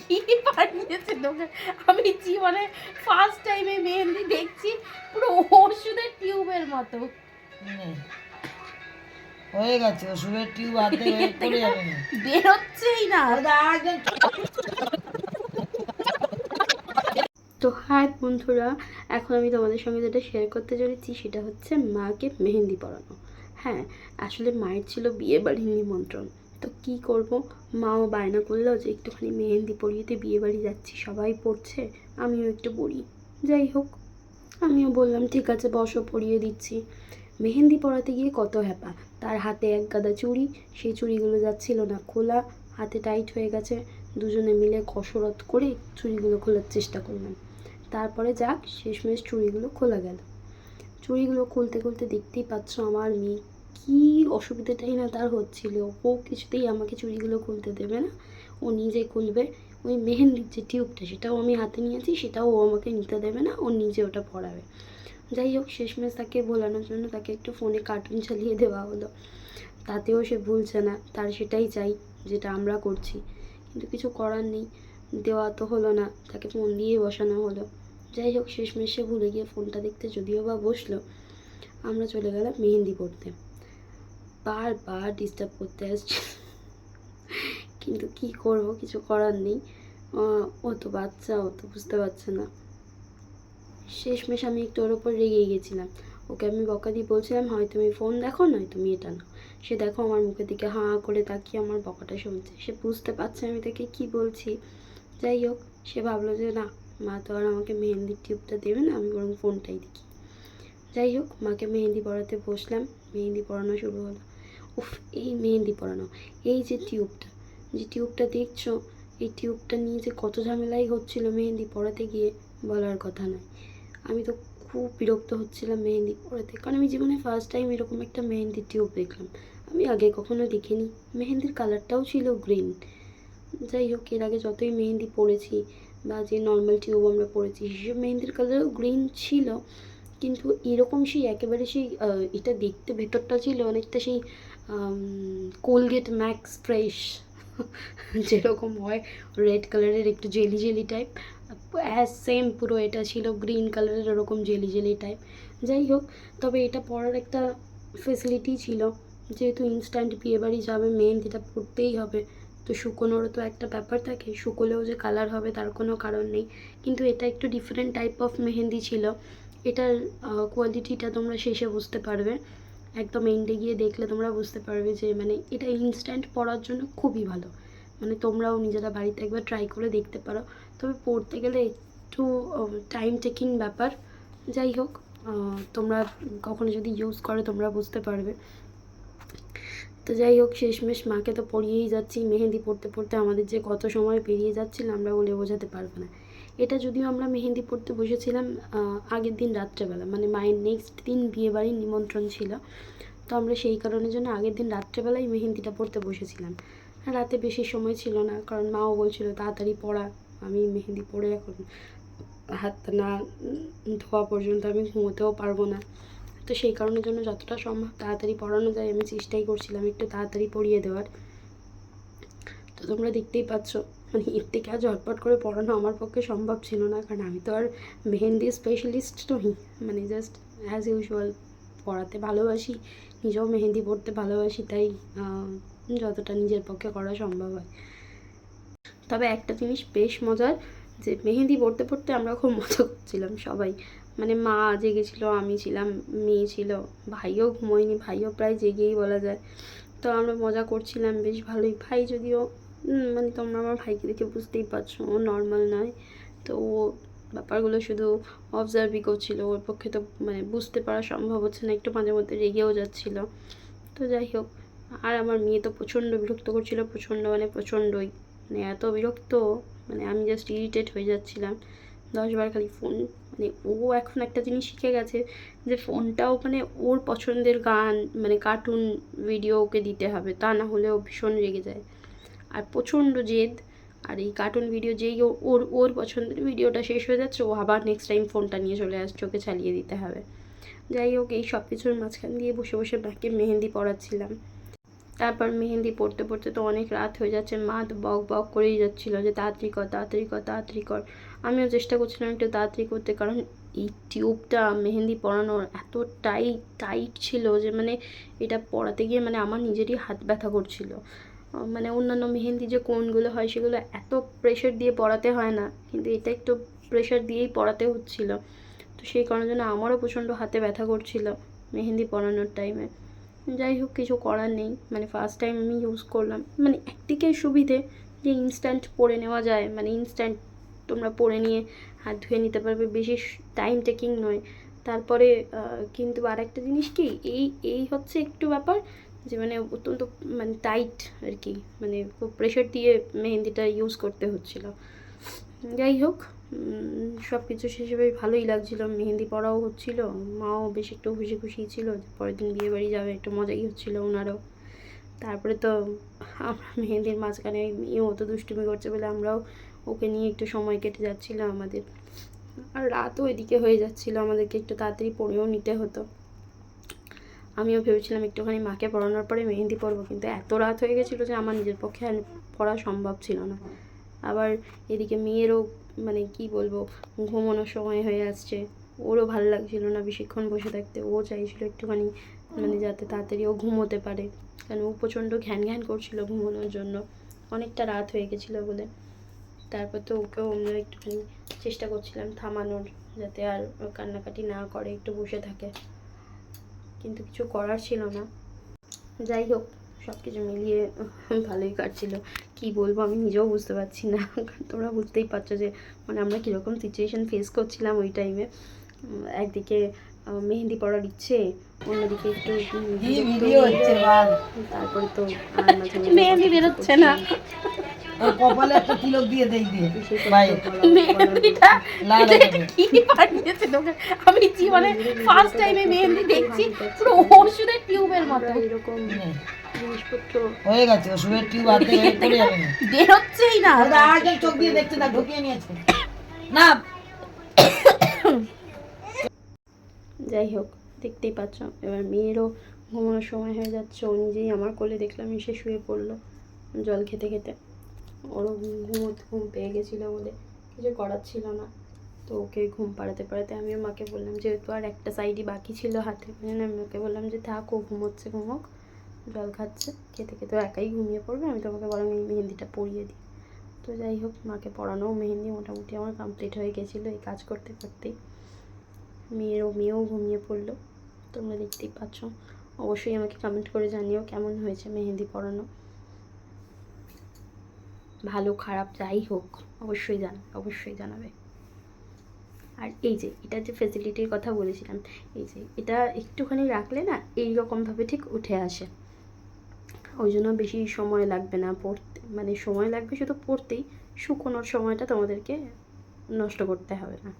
কি বানিয়েছে তোকে? আমি জীবনে ফার্স্ট টাইমে মেহেন্দি দেখছি, পুরো ওষুধের টিউবের মতো হয়ে গেছে। ওষুধের টিউব হাতে পড়ে যাবে না, বেরোচ্ছেই না। তো হাই বন্ধুরা, এখন আমি তোমাদের সঙ্গে যেটা শেয়ার করতে চলেছি সেটা হচ্ছে মাকে মেহেন্দি পরানো। হ্যাঁ, আসলে মায়ের ছিল বিয়ে বাড়ির নিমন্ত্রণ, তো কি করব, মাও বায়না করলো যে একটুখানি মেহেন্দি পরিয়েতে, বিয়ে বাড়ি যাচ্ছি, সবাই পড়ছে, আমিও একটু পরি। যাই হোক, আমিও বললাম ঠিক আছে বসো, পরিয়ে দিচ্ছি। মেহেন্দি পরাতে গিয়ে কত হ্যাপা, তার হাতে এক গাদা চুড়ি, সেই চুড়িগুলো যাচ্ছিল না খোলা, হাতে টাইট হয়ে গেছে। দুজনে মিলে কসরত করে চুড়িগুলো খোলার চেষ্টা করলাম, তারপরে যাক শেষমেশ চুড়িগুলো খোলা গেল। চুড়িগুলো খুলতে খুলতে দেখতেই পাচ্ছ আমার মেয়ে কী অসুবিধাটাই না তার হচ্ছিল। ও কিছুতেই আমাকে চুড়িগুলো খুলতে দেবে না, ও নিজে খুলবে। ওই মেহেন্দির যে টিউবটা সেটাও আমি হাতে নিয়েছি, সেটাও ও আমাকে নিতে দেবে না, ও নিজে ওটা পরাবে। যাই হোক, শেষমেশ তাকে ভোলানোর জন্য তাকে একটু ফোনে কার্টুন চালিয়ে দেওয়া হলো, তাতেও সে ভুলছে না, তার সেটাই চাই যেটা আমরা করছি। কিন্তু কিছু করার নেই, দেওয়া তো হলো না, তাকে ফোন দিয়ে বসানো হলো। যাই হোক, শেষমেশ সে ভুলে গিয়ে ফোনটা দেখতে যদিও বা বসলো। আমরা চলে গেলাম মেহেন্দি পড়তে, বারবার ডিস্টার্ব করতে আসছে, কিন্তু কি করব, কিছু করার নেই। ও তো বাচ্চা, ও তো বুঝতে পারছে না। শেষমেশ আমি একটু ওর ওপর রেগেই গেছিলাম, ওকে আমি বকা দিয়ে বলছিলাম হয় তুমি ফোন দেখো, নয় তুমি এটা নাও। সে দেখো আমার মুখের দিকে হাঁ করে তাকিয়ে আমার বকাটা শুনছে, সে বুঝতে পারছে আমি তাকে কি বলছি। যাই হোক, সে ভাবলো যে না, মা তো আর আমাকে মেহেন্দির টিউবটা দেবে না, আমি বরং ফোনটাই দেখি। যাই হোক, মাকে মেহেন্দি পরাতে বসলাম, মেহেন্দি পরানো শুরু হলো। উফ, এই মেহেন্দি পরানো, এই যে টিউবটা দেখছো, এই টিউবটা নিয়ে যে কত ঝামেলাই হচ্ছিল মেহেন্দি পরাতে গিয়ে বলার কথা নয়। আমি তো খুব বিরক্ত হচ্ছিলাম মেহেন্দি পরাতে, কারণ আমি জীবনে ফার্স্ট টাইম এরকম একটা মেহেন্দির টিউব দেখলাম, আমি আগে কখনো দেখিনি। মেহেন্দির কালারটাও ছিল গ্রিন। যাই হোক, এর আগে যতই মেহেন্দি পরেছি বা যে নর্মাল টিউব আমরা পরেছি সেসব মেহেন্দির কালারও গ্রিন ছিল, কিন্তু এরকম সেই একেবারে সেই এটা দেখতে ভেতরটা ছিল অনেকটা সেই কোলগেট ম্যাক্স ফ্রেশ যেরকম হয়, রেড কালারের একটু jelly jelly type, as same পুরো এটা ছিল গ্রিন কালারের ওরকম জেলি জেলি টাইপ। যাই হোক, তবে এটা পরার একটা ফেসিলিটি ছিল, যেহেতু ইনস্ট্যান্ট বিয়েবাড়ি যাবে, মেহেন্দিটা পরতেই হবে, তো শুকোনোরও তো একটা ব্যাপার থাকে, শুকোলেও যে কালার হবে তার কোনো কারণ নেই। কিন্তু এটা একটু ডিফারেন্ট টাইপ অফ মেহেন্দি ছিল, এটার কোয়ালিটিটা তোমরা শেষে বুঝতে পারবে, একদম এন্ডে গিয়ে দেখলে তোমরা বুঝতে পারবে যে মানে এটা ইনস্ট্যান্ট পরার জন্য খুবই ভালো। মানে তোমরাও নিজেরা বাড়িতে একবার ট্রাই করে দেখতে পারো, তবে পড়তে গেলে একটু টাইম টেকিং ব্যাপার। যাই হোক, তোমরা কখনো যদি ইউজ করো তোমরা বুঝতে পারবে। তো যাই হোক, শেষমেশ মাকে তো পড়িয়েই যাচ্ছি, মেহেন্দি পড়তে পড়তে আমাদের যে কত সময় পেরিয়ে যাচ্ছিল আমরা বলে বোঝাতে পারবো না। এটা যদিও আমরা মেহেন্দি পড়তে বসেছিলাম আগের দিন রাত্রেবেলা, মানে মায়ের নেক্সট দিন বিয়েবাড়ির নিমন্ত্রণ ছিল, তো আমরা সেই কারণের জন্য আগের দিন রাত্রেবেলায় মেহেন্দিটা পড়তে বসেছিলাম। রাতে বেশি সময় ছিল না, কারণ মাও বলছিল তাড়াতাড়ি পড়া, আমি মেহেন্দি পড়ে এখন হাত না ধোয়া পর্যন্ত আমি ঘুমোতেও পারবো না। তো সেই কারণের জন্য যতটা সম্ভব তাড়াতাড়ি পড়ানো যায় আমি চেষ্টাই করছিলাম একটু তাড়াতাড়ি পড়িয়ে দেওয়ার। তো তোমরা দেখতেই পাচ্ছ, মানে এর থেকে আর ঝটপট করে পড়ানো আমার পক্ষে সম্ভব ছিল না, কারণ আমি তো আর মেহেন্দি স্পেশালিস্ট নই, মানে জাস্ট অ্যাজ ইউজুয়াল পড়াতে ভালোবাসি, নিজেও মেহেন্দি পড়তে ভালোবাসি, তাই যতটা নিজের পক্ষে করা সম্ভব হয়। তবে একটা জিনিস বেশ মজার, যে মেহেন্দি পড়তে পড়তে আমরা খুব মজা করছিলাম সবাই, মানে মা জেগেছিল, আমি ছিলাম, মেয়ে ছিল, ভাইও ঘুমোয়নি, ভাইও প্রায় জেগেই বলা যায়। তো আমরা মজা করছিলাম বেশ ভালোই। ভাই যদিও মানে তোমরা আমার ভাইকে দেখে বুঝতেই পারছো ও নর্মাল নয়, তো ও ব্যাপারগুলো শুধু অবজার্ভই করছিল, ওর পক্ষে তো মানে বুঝতে পারা সম্ভব হচ্ছে না, একটু মাঝে মধ্যে রেগেও যাচ্ছিল। তো যাই হোক, আর আমার মেয়ে তো প্রচণ্ড বিরক্ত করছিল, প্রচণ্ড মানে প্রচণ্ডই, মানে এত বিরক্ত, মানে আমি জাস্ট ইরিটেট হয়ে যাচ্ছিলাম। 10বার খালি ফোন, মানে ও এখন একটা জিনিস শিখে গেছে যে ফোনটাও মানে ওর পছন্দের গান মানে কার্টুন ভিডিও ওকে দিতে হবে, তা না হলে ও ভীষণ রেগে যায়, আর প্রচণ্ড জেদ। আর এই কার্টুন ভিডিও যেই ওর ওর পছন্দের ভিডিওটা শেষ হয়ে যাচ্ছে, ও আবার নেক্সট টাইম ফোনটা নিয়ে চলে আসছে, ওকে চালিয়ে দিতে হবে। যাই হোক, এই সব কিছুর মাঝখান দিয়ে বসে বসে মাকে মেহেন্দি পড়াচ্ছিলাম। তারপর মেহেন্দি পড়তে পড়তে তো অনেক রাত হয়ে যাচ্ছে, মা তো বক বক করেই যাচ্ছিলো যে তাড়াতাড়ি কর তাড়াতাড়ি কর তাড়াতাড়ি কর। আমিও চেষ্টা করছিলাম একটু তাড়াতাড়ি করতে, কারণ এই টিউবটা মেহেন্দি পরানোর এত টাইট ছিল যে মানে এটা পরাতে গিয়ে মানে আমার নিজেরই হাত ব্যথা করছিল। মানে অন্যান্য মেহেন্দি যে কোনগুলো হয় সেগুলো এত প্রেশার দিয়ে পরাতে হয় না, কিন্তু এটা একটু প্রেশার দিয়েই পরাতে হচ্ছিল। তো সেই কারণের জন্য আমারও প্রচণ্ড হাতে ব্যথা করছিল মেহেন্দি পরানোর টাইমে। যাই হোক, কিছু করার নেই, মানে ফার্স্ট টাইম আমি ইউজ করলাম। মানে একদিকে সুবিধে যে ইনস্ট্যান্ট পরে নেওয়া যায়, মানে ইনস্ট্যান্ট তোমরা পরে নিয়ে হাত ধুয়ে নিতে পারবে, বেশি টাইম টেকিং নয়। তারপরে কিন্তু আরেকটা জিনিস কি, এই হচ্ছে একটু ব্যাপার যে মানে অত্যন্ত মানে টাইট আর কি, মানে খুব প্রেশার দিয়ে মেহেন্দিটা ইউজ করতে হচ্ছিল। যাই হোক, সব কিছু শেষে বেশ ভালোই লাগছিলো, মেহেন্দি পড়াও হচ্ছিলো, মাও বেশ একটু খুশি খুশি ছিল যে পরের দিন বিয়ে বাড়ি যাবে, একটু মজাই হচ্ছিলো ওনারও। তারপরে তো আমরা মেহেন্দির মাঝখানে মেয়েও অত দুষ্টুমি করছে বলে আমরাও ওকে নিয়ে একটু সময় কেটে যাচ্ছিলো আমাদের। আর রাতও এদিকে হয়ে যাচ্ছিলো, আমাদেরকে একটু তাড়াতাড়ি পড়েও নিতে হতো। আমিও ভেবেছিলাম একটুখানি মাকে পড়ানোর পরে মেহেন্দি পরবো, কিন্তু এত রাত হয়ে গেছিলো যে আমার নিজের পক্ষে আর পড়া সম্ভব ছিল না। আবার এদিকে মেয়েরও মানে কি বলবো, ঘুমানোর সময় হয়ে আসছে, ওরও ভালো লাগছিল না বেশিক্ষণ বসে থাকতে, ও চাইছিল একটুখানি মানে যাতে তাড়াতাড়ি ও ঘুমোতে পারে, কারণ ও প্রচণ্ড ঘ্যান ঘ্যান করছিল ঘুমানোর জন্য, অনেকটা রাত হয়ে গেছিলো বলে। তারপর তো ওকেও আমরা একটুখানি চেষ্টা করছিলাম থামানোর, যাতে আর কান্নাকাটি না করে, একটু বসে থাকে, কিন্তু কিছু করার ছিল না। যাই হোক, সব কিছু মিলিয়ে ভালোই কাটছিল। কি বলবো আমি নিজেও বুঝতে পারছি না, তোমরা বুঝতেই পারছো যে মানে আমরা কীরকম সিচুয়েশান ফেস করছিলাম ওই টাইমে। একদিকে মেহেন্দি পড়ার ইচ্ছে, অন্যদিকে একটু ভিডিও হচ্ছে বাল, তারপরে তো আর মাঝে মাঝে মেহেন্দি বেরোচ্ছে না, ওর কপালে একটা তিলক দিয়ে দেই দিয়ে সেই ভাই মেহেন্দিটা লাল হয়ে যাবে। কি বানিয়েছে তোকে, আমি জীবনে ফার্স্ট টাইমে মেহেন্দি দেখছি পুরো ওষুধের টিউবের মতো, এরকম জিনিসপত্র হয়ে গেছে, ওষুধের টিউব হাতে হয়ে পড়ে যাবে না, বেরোচ্ছেই না। ওটা আরেকজন চোখ দিয়ে দেখতে না, ঢুকিয়ে নিয়েছে না। যাই হোক, দেখতেই পাচ্ছ এবার মেয়েরও ঘুমানোর সময় হয়ে যাচ্ছে, ও নিজেই আমার কোলে দেখলাম এসে শুয়ে পড়লো জল খেতে খেতে। ওরও ঘুম পেয়ে গেছিলো বলে কিছু করার ছিল না, তো ওকে ঘুম পাড়াতে পাড়াতে আমিও মাকে বললাম, যেহেতু আর একটা সাইডই বাকি ছিল হাতে, আমি ওকে বললাম যে থাক, ও ঘুমোচ্ছে ঘুমোক, জল খাচ্ছে, খেতে খেতে একাই ঘুমিয়ে পড়বে, আমি তোমাকে বরং এই মেহেন্দিটা পরিয়ে দিই। তো যাই হোক, মাকে পড়ানোও মেহেন্দি মোটামুটি আমার কমপ্লিট হয়ে গেছিলো এই কাজ করতে করতেই। মেয়েও ঘুমিয়ে পড়লো, তোমরা দেখতেই পাচ্ছ। অবশ্যই আমাকে কমেন্ট করে জানিও কেমন হয়েছে মেহেন্দি পরানো, ভালো খারাপ যাই হোক অবশ্যই জানাবে। আর এই যে এটা যে ফেসিলিটির কথা বলেছিলাম, এই যে এটা একটুখানি রাখলে না এই রকমভাবে ঠিক উঠে আসে, ওই জন্য বেশি সময় লাগবে না পড়তে, মানে সময় লাগবে শুধু পড়তেই, শুকোনোর সময়টা তোমাদেরকে নষ্ট করতে হবে না।